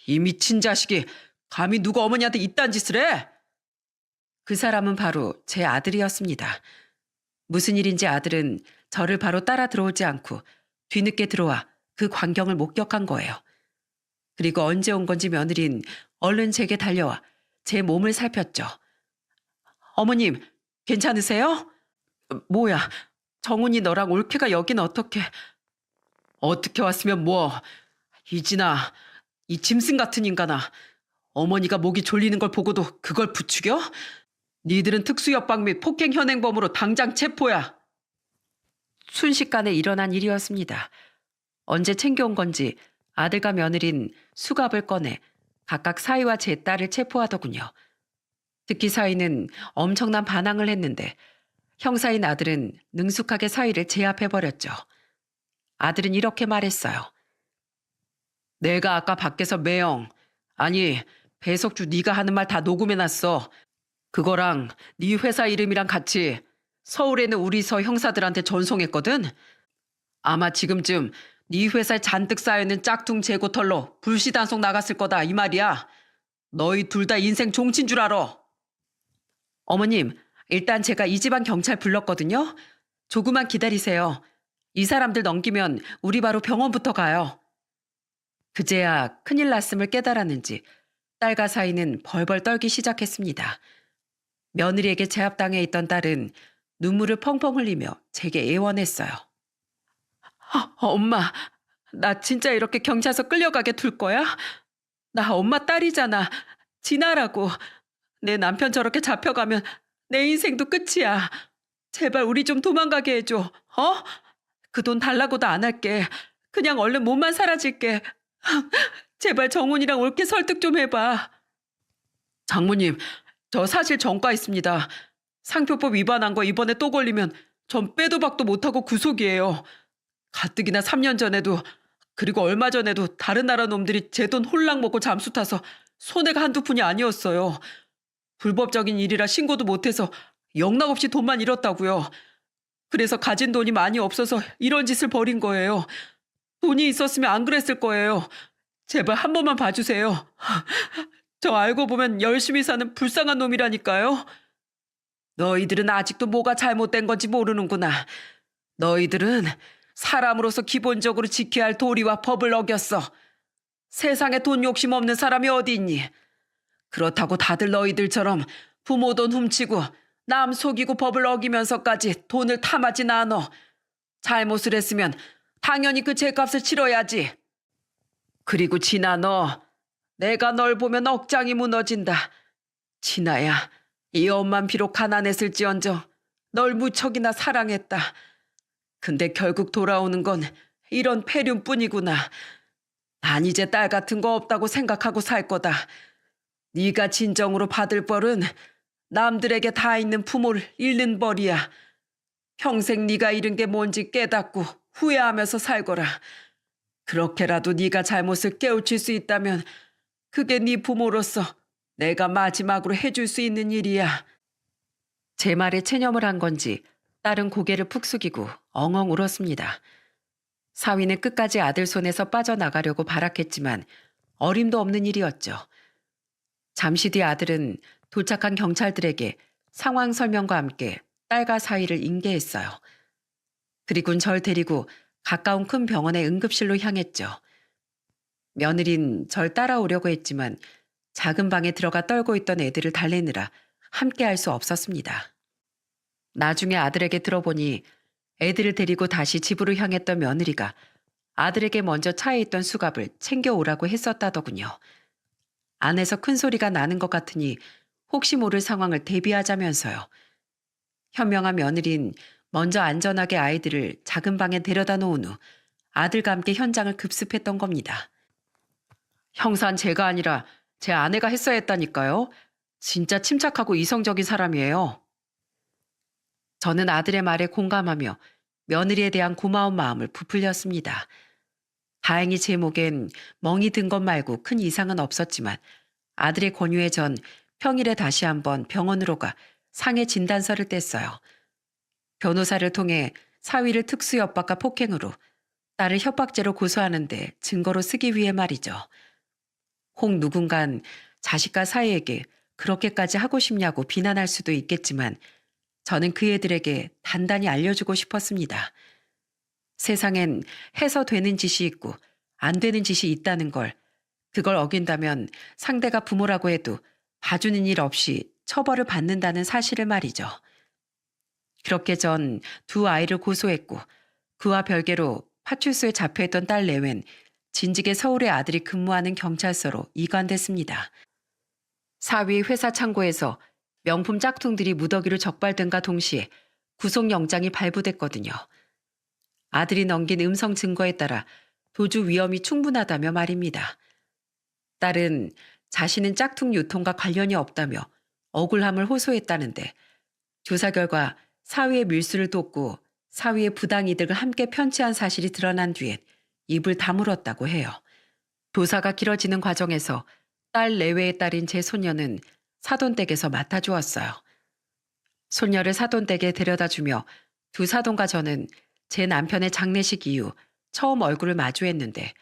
이 미친 자식이 감히 누가 어머니한테 이딴 짓을 해? 그 사람은 바로 제 아들이었습니다. 무슨 일인지 아들은 저를 바로 따라 들어오지 않고 뒤늦게 들어와 그 광경을 목격한 거예요. 그리고 언제 온 건지 며느린 얼른 제게 달려와 제 몸을 살폈죠. 어머님, 괜찮으세요? 뭐야, 정훈이 너랑 올케가 여긴 어떻게... 어떻게 왔으면 뭐, 이진아, 이 짐승 같은 인간아. 어머니가 목이 졸리는 걸 보고도 그걸 부추겨? 니들은 특수협박 및 폭행 현행범으로 당장 체포야. 순식간에 일어난 일이었습니다. 언제 챙겨온 건지 아들과 며느린 수갑을 꺼내 각각 사위와 제 딸을 체포하더군요. 특히 사위는 엄청난 반항을 했는데 형사인 아들은 능숙하게 사위를 제압해버렸죠. 아들은 이렇게 말했어요. 내가 아까 밖에서 매영, 아니 배석주 네가 하는 말 다 녹음해놨어. 그거랑 네 회사 이름이랑 같이 서울에는 우리 서 형사들한테 전송했거든. 아마 지금쯤 네 회사에 잔뜩 쌓여있는 짝퉁 재고털로 불시단속 나갔을 거다 이 말이야. 너희 둘 다 인생 종친 줄 알아. 어머님, 일단 제가 이 집안 경찰 불렀거든요. 조금만 기다리세요. 이 사람들 넘기면 우리 바로 병원부터 가요. 그제야 큰일 났음을 깨달았는지 딸과 사이는 벌벌 떨기 시작했습니다. 며느리에게 제압당해 있던 딸은 눈물을 펑펑 흘리며 제게 애원했어요. 엄마, 나 진짜 이렇게 경찰서 끌려가게 둘 거야? 나 엄마 딸이잖아. 진아라고. 내 남편 저렇게 잡혀가면 내 인생도 끝이야. 제발 우리 좀 도망가게 해줘. 어? 그 돈 달라고도 안 할게. 그냥 얼른 몸만 사라질게. 제발 정훈이랑 옳게 설득 좀 해봐. 장모님, 저 사실 전과 있습니다. 상표법 위반한 거 이번에 또 걸리면 전 빼도 박도 못하고 구속이에요. 가뜩이나 3년 전에도 그리고 얼마 전에도 다른 나라 놈들이 제 돈 홀랑 먹고 잠수 타서 손해가 한두 푼이 아니었어요. 불법적인 일이라 신고도 못해서 영락없이 돈만 잃었다고요. 그래서 가진 돈이 많이 없어서 이런 짓을 벌인 거예요. 돈이 있었으면 안 그랬을 거예요. 제발 한 번만 봐주세요. 저 알고 보면 열심히 사는 불쌍한 놈이라니까요. 너희들은 아직도 뭐가 잘못된 건지 모르는구나. 너희들은 사람으로서 기본적으로 지켜야 할 도리와 법을 어겼어. 세상에 돈 욕심 없는 사람이 어디 있니? 그렇다고 다들 너희들처럼 부모 돈 훔치고 남 속이고 법을 어기면서까지 돈을 탐하진 않어. 잘못을 했으면 당연히 그 죄값을 치러야지. 그리고 진아 너, 내가 널 보면 억장이 무너진다. 진아야, 이 엄만 비록 가난했을지언정 널 무척이나 사랑했다. 근데 결국 돌아오는 건 이런 폐륜뿐이구나. 난 이제 딸 같은 거 없다고 생각하고 살 거다. 네가 진정으로 받을 벌은 남들에게 다 있는 부모를 잃는 벌이야. 평생 네가 잃은 게 뭔지 깨닫고 후회하면서 살거라. 그렇게라도 네가 잘못을 깨우칠 수 있다면 그게 네 부모로서 내가 마지막으로 해줄 수 있는 일이야. 제 말에 체념을 한 건지 딸은 고개를 푹 숙이고 엉엉 울었습니다. 사위는 끝까지 아들 손에서 빠져나가려고 발악했지만 어림도 없는 일이었죠. 잠시 뒤 아들은 도착한 경찰들에게 상황 설명과 함께 딸과 사위를 인계했어요. 그리고는 절 데리고 가까운 큰 병원의 응급실로 향했죠. 며느린 절 따라오려고 했지만 작은 방에 들어가 떨고 있던 애들을 달래느라 함께 할 수 없었습니다. 나중에 아들에게 들어보니 애들을 데리고 다시 집으로 향했던 며느리가 아들에게 먼저 차에 있던 수갑을 챙겨오라고 했었다더군요. 안에서 큰 소리가 나는 것 같으니 혹시 모를 상황을 대비하자면서요. 현명한 며느린 먼저 안전하게 아이들을 작은 방에 데려다 놓은 후 아들과 함께 현장을 급습했던 겁니다. 형사는 제가 아니라 제 아내가 했어야 했다니까요. 진짜 침착하고 이성적인 사람이에요. 저는 아들의 말에 공감하며 며느리에 대한 고마운 마음을 부풀렸습니다. 다행히 제 목엔 멍이 든 것 말고 큰 이상은 없었지만 아들의 권유에 전 평일에 다시 한번 병원으로 가 상해 진단서를 뗐어요. 변호사를 통해 사위를 특수 협박과 폭행으로 딸을 협박죄로 고소하는데 증거로 쓰기 위해 말이죠. 혹 누군간 자식과 사위에게 그렇게까지 하고 싶냐고 비난할 수도 있겠지만 저는 그 애들에게 단단히 알려주고 싶었습니다. 세상엔 해서 되는 짓이 있고 안 되는 짓이 있다는 걸, 그걸 어긴다면 상대가 부모라고 해도 봐주는 일 없이 처벌을 받는다는 사실을 말이죠. 그렇게 전 두 아이를 고소했고 그와 별개로 파출소에 잡혀있던 딸 내외는 진직의 서울의 아들이 근무하는 경찰서로 이관됐습니다. 사위 회사 창고에서 명품 짝퉁들이 무더기로 적발된과 동시에 구속영장이 발부됐거든요. 아들이 넘긴 음성 증거에 따라 도주 위험이 충분하다며 말입니다. 딸은 자신은 짝퉁 유통과 관련이 없다며 억울함을 호소했다는데 조사 결과 사위의 밀수를 돕고 사위의 부당이득을 함께 편취한 사실이 드러난 뒤엔 입을 다물었다고 해요. 조사가 길어지는 과정에서 딸 내외의 딸인 제 손녀는 사돈댁에서 맡아주었어요. 손녀를 사돈댁에 데려다주며 두 사돈과 저는 제 남편의 장례식 이후 처음 얼굴을 마주했는데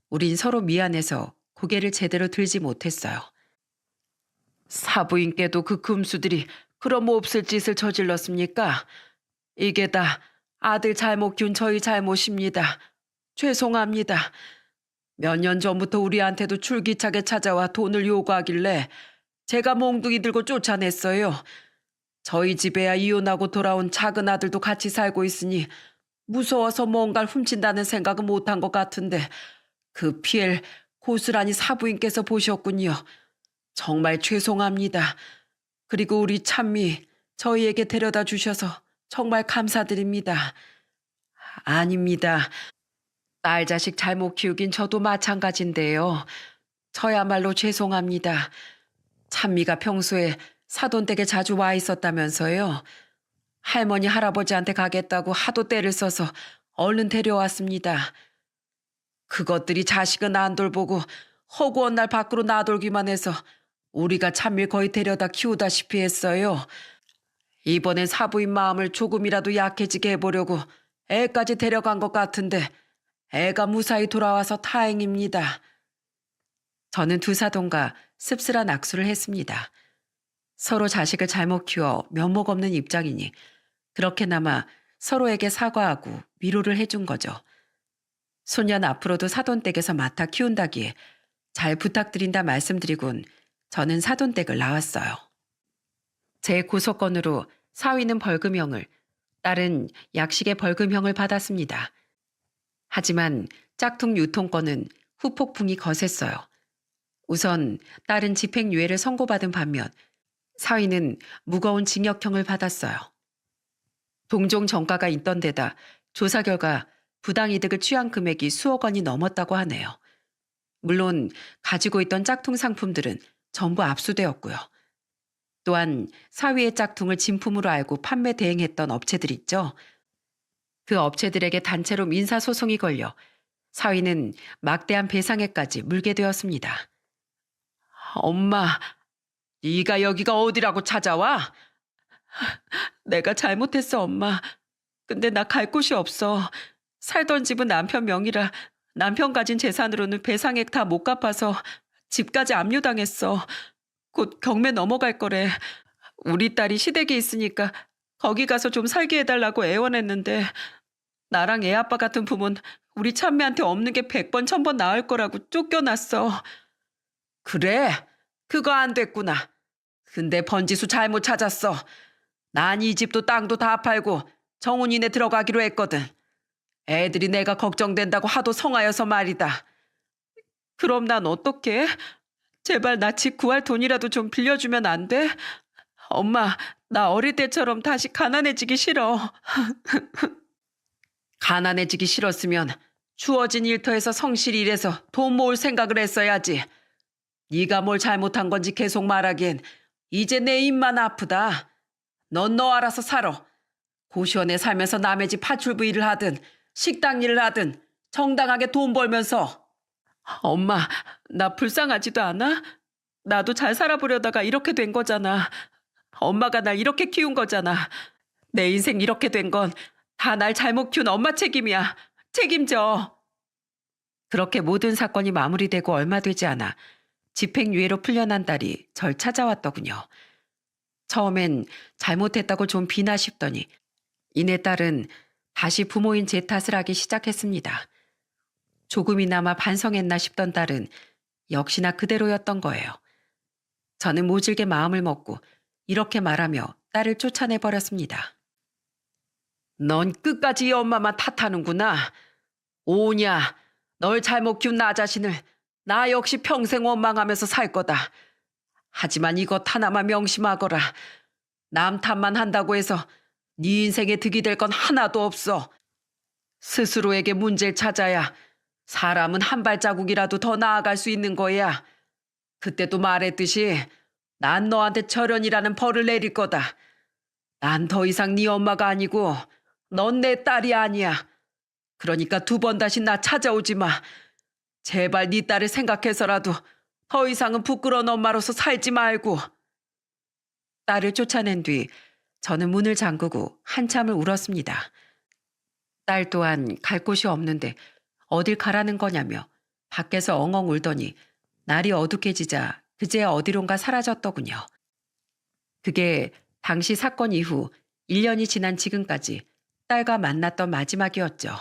우린 서로 미안해서 고개를 제대로 들지 못했어요. 사부인께도 그 금수들이 그럼 없을 짓을 저질렀습니까? 이게 다 아들 잘못 키운 저희 잘못입니다. 죄송합니다. 몇 년 전부터 우리한테도 줄기차게 찾아와 돈을 요구하길래 제가 몽둥이 들고 쫓아냈어요. 저희 집에야 이혼하고 돌아온 작은 아들도 같이 살고 있으니 무서워서 뭔가를 훔친다는 생각은 못한 것 같은데 그 피해를 고스란히 사부인께서 보셨군요. 정말 죄송합니다. 그리고 우리 찬미 저희에게 데려다 주셔서 정말 감사드립니다. 아닙니다. 딸 자식 잘못 키우긴 저도 마찬가지인데요. 저야말로 죄송합니다. 찬미가 평소에 사돈댁에 자주 와 있었다면서요. 할머니 할아버지한테 가겠다고 하도 떼를 써서 얼른 데려왔습니다. 그것들이 자식은 안 돌보고 허구한 날 밖으로 나돌기만 해서 우리가 찬미를 거의 데려다 키우다시피 했어요. 이번엔 사부인 마음을 조금이라도 약해지게 해보려고 애까지 데려간 것 같은데 애가 무사히 돌아와서 다행입니다. 저는 두 사돈과 씁쓸한 악수를 했습니다. 서로 자식을 잘못 키워 면목 없는 입장이니 그렇게나마 서로에게 사과하고 위로를 해준 거죠. 소년 앞으로도 사돈댁에서 맡아 키운다기에 잘 부탁드린다 말씀드리곤 저는 사돈댁을 나왔어요. 제 고소건으로 사위는 벌금형을, 딸은 약식의 벌금형을 받았습니다. 하지만 짝퉁 유통권은 후폭풍이 거셌어요. 우선 딸은 집행유예를 선고받은 반면 사위는 무거운 징역형을 받았어요. 동종 정가가 있던 데다 조사 결과 부당이득을 취한 금액이 수억 원이 넘었다고 하네요. 물론 가지고 있던 짝퉁 상품들은 전부 압수되었고요. 또한 사위의 짝퉁을 진품으로 알고 판매 대행했던 업체들 있죠. 그 업체들에게 단체로 민사소송이 걸려 사위는 막대한 배상액까지 물게 되었습니다. 엄마, 네가 여기가 어디라고 찾아와? 내가 잘못했어, 엄마. 근데 나 갈 곳이 없어. 살던 집은 남편 명의라 남편 가진 재산으로는 배상액 다 못 갚아서 집까지 압류당했어. 곧 경매 넘어갈 거래. 우리 딸이 시댁에 있으니까 거기 가서 좀 살게 해달라고 애원했는데 나랑 애 아빠 같은 부모는 우리 찬미한테 없는 게 100번 1000번 나을 거라고 쫓겨났어. 그래, 그거 안 됐구나. 근데 번지수 잘못 찾았어. 난 이 집도 땅도 다 팔고 정훈이네 들어가기로 했거든. 애들이 내가 걱정된다고 하도 성하여서 말이다. 그럼 난 어떡해? 제발 나 집 구할 돈이라도 좀 빌려주면 안 돼? 엄마, 나 어릴 때처럼 다시 가난해지기 싫어. 가난해지기 싫었으면 주어진 일터에서 성실히 일해서 돈 모을 생각을 했어야지. 네가 뭘 잘못한 건지 계속 말하기엔 이제 내 입만 아프다. 넌 너 알아서 살아. 고시원에 살면서 남의 집 파출부 일을 하든 식당 일을 하든 정당하게 돈 벌면서. 엄마, 나 불쌍하지도 않아? 나도 잘 살아보려다가 이렇게 된 거잖아. 엄마가 날 이렇게 키운 거잖아. 내 인생 이렇게 된 건 다 날 잘못 키운 엄마 책임이야. 책임져. 그렇게 모든 사건이 마무리되고 얼마 되지 않아 집행유예로 풀려난 딸이 절 찾아왔더군요. 처음엔 잘못했다고 좀 비나 싶더니 이내 딸은 다시 부모인 제 탓을 하기 시작했습니다. 조금이나마 반성했나 싶던 딸은 역시나 그대로였던 거예요. 저는 모질게 마음을 먹고 이렇게 말하며 딸을 쫓아내버렸습니다. 넌 끝까지 이 엄마만 탓하는구나. 오냐, 널 잘못 키운 나 자신을 나 역시 평생 원망하면서 살 거다. 하지만 이것 하나만 명심하거라. 남 탓만 한다고 해서 네 인생에 득이 될 건 하나도 없어. 스스로에게 문제를 찾아야 사람은 한 발자국이라도 더 나아갈 수 있는 거야. 그때도 말했듯이 난 너한테 절연이라는 벌을 내릴 거다. 난 더 이상 네 엄마가 아니고 넌 내 딸이 아니야. 그러니까 두 번 다시 나 찾아오지 마. 제발 네 딸을 생각해서라도 더 이상은 부끄러운 엄마로서 살지 말고. 딸을 쫓아낸 뒤 저는 문을 잠그고 한참을 울었습니다. 딸 또한 갈 곳이 없는데 어딜 가라는 거냐며 밖에서 엉엉 울더니 날이 어둑해지자 그제야 어디론가 사라졌더군요. 그게 당시 사건 이후 1년이 지난 지금까지 딸과 만났던 마지막이었죠.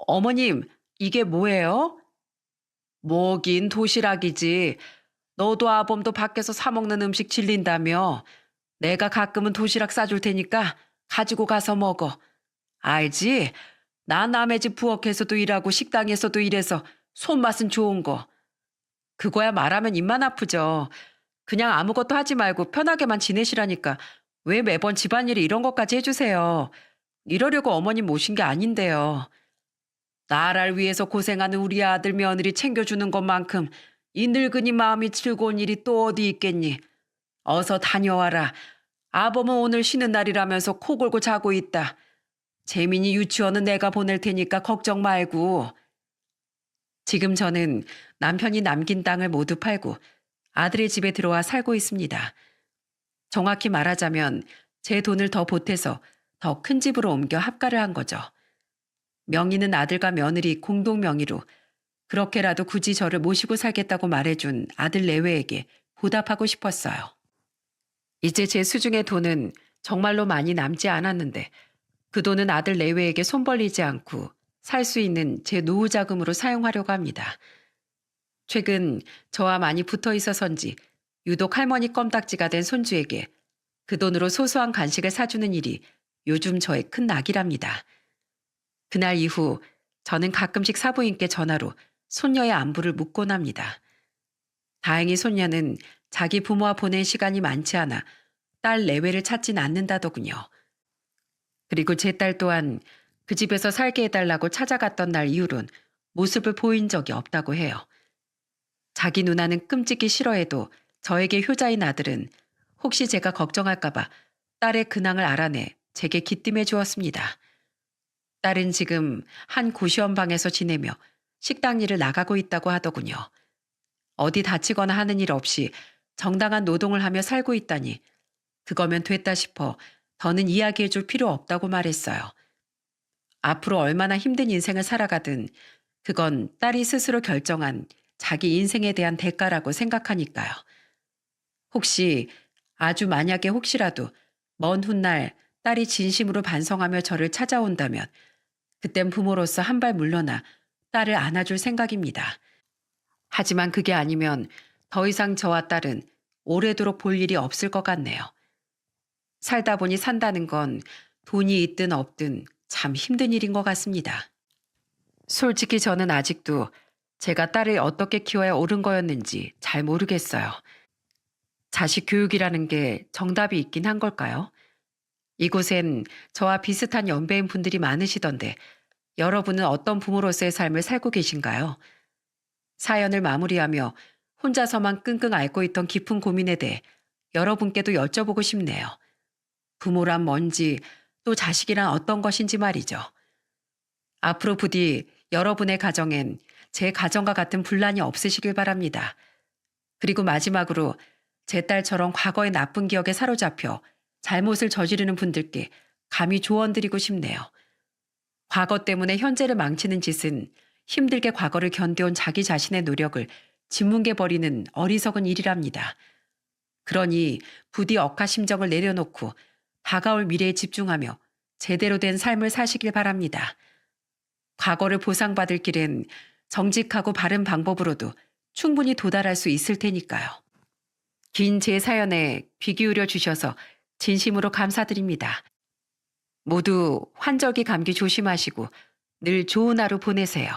어머님, 이게 뭐예요? 뭐긴 도시락이지. 너도 아범도 밖에서 사 먹는 음식 질린다며. 내가 가끔은 도시락 싸줄 테니까 가지고 가서 먹어. 알지? 나 남의 집 부엌에서도 일하고 식당에서도 일해서 손맛은 좋은 거. 그거야 말하면 입만 아프죠. 그냥 아무것도 하지 말고 편하게만 지내시라니까 왜 매번 집안일에 이런 것까지 해주세요. 이러려고 어머님 모신 게 아닌데요. 나를 위해서 고생하는 우리 아들 며느리 챙겨주는 것만큼 이 늙은이 마음이 즐거운 일이 또 어디 있겠니. 어서 다녀와라. 아범은 오늘 쉬는 날이라면서 코 골고 자고 있다. 재민이 유치원은 내가 보낼 테니까 걱정 말고. 지금 저는 남편이 남긴 땅을 모두 팔고 아들의 집에 들어와 살고 있습니다. 정확히 말하자면 제 돈을 더 보태서 더 큰 집으로 옮겨 합가를 한 거죠. 명의는 아들과 며느리 공동 명의로 그렇게라도 굳이 저를 모시고 살겠다고 말해준 아들 내외에게 보답하고 싶었어요. 이제 제 수중의 돈은 정말로 많이 남지 않았는데 그 돈은 아들 내외에게 손 벌리지 않고 살 수 있는 제 노후 자금으로 사용하려고 합니다. 최근 저와 많이 붙어 있어서인지 유독 할머니 껌딱지가 된 손주에게 그 돈으로 소소한 간식을 사주는 일이 요즘 저의 큰 낙이랍니다. 그날 이후 저는 가끔씩 사부인께 전화로 손녀의 안부를 묻곤 합니다. 다행히 손녀는 자기 부모와 보낸 시간이 많지 않아 딸 내외를 찾진 않는다더군요. 그리고 제 딸 또한 그 집에서 살게 해달라고 찾아갔던 날 이후론 모습을 보인 적이 없다고 해요. 자기 누나는 끔찍이 싫어해도 저에게 효자인 아들은 혹시 제가 걱정할까봐 딸의 근황을 알아내 제게 기뜸해 주었습니다. 딸은 지금 한 고시원방에서 지내며 식당 일을 나가고 있다고 하더군요. 어디 다치거나 하는 일 없이 정당한 노동을 하며 살고 있다니 그거면 됐다 싶어 더는 이야기해 줄 필요 없다고 말했어요. 앞으로 얼마나 힘든 인생을 살아가든 그건 딸이 스스로 결정한 자기 인생에 대한 대가라고 생각하니까요. 혹시 아주 만약에 혹시라도 먼 훗날 딸이 진심으로 반성하며 저를 찾아온다면 그땐 부모로서 한 발 물러나 딸을 안아줄 생각입니다. 하지만 그게 아니면 더 이상 저와 딸은 오래도록 볼 일이 없을 것 같네요. 살다 보니 산다는 건 돈이 있든 없든 참 힘든 일인 것 같습니다. 솔직히 저는 아직도 제가 딸을 어떻게 키워야 옳은 거였는지 잘 모르겠어요. 자식 교육이라는 게 정답이 있긴 한 걸까요? 이곳엔 저와 비슷한 연배인 분들이 많으시던데 여러분은 어떤 부모로서의 삶을 살고 계신가요? 사연을 마무리하며 혼자서만 끙끙 앓고 있던 깊은 고민에 대해 여러분께도 여쭤보고 싶네요. 부모란 뭔지 또 자식이란 어떤 것인지 말이죠. 앞으로 부디 여러분의 가정엔 제 가정과 같은 분란이 없으시길 바랍니다. 그리고 마지막으로 제 딸처럼 과거의 나쁜 기억에 사로잡혀 잘못을 저지르는 분들께 감히 조언드리고 싶네요. 과거 때문에 현재를 망치는 짓은 힘들게 과거를 견뎌온 자기 자신의 노력을 짓뭉개 버리는 어리석은 일이랍니다. 그러니 부디 억하심정을 내려놓고 다가올 미래에 집중하며 제대로 된 삶을 사시길 바랍니다. 과거를 보상받을 길은 정직하고 바른 방법으로도 충분히 도달할 수 있을 테니까요. 긴 제 사연에 귀 기울여 주셔서 진심으로 감사드립니다. 모두 환절기 감기 조심하시고 늘 좋은 하루 보내세요.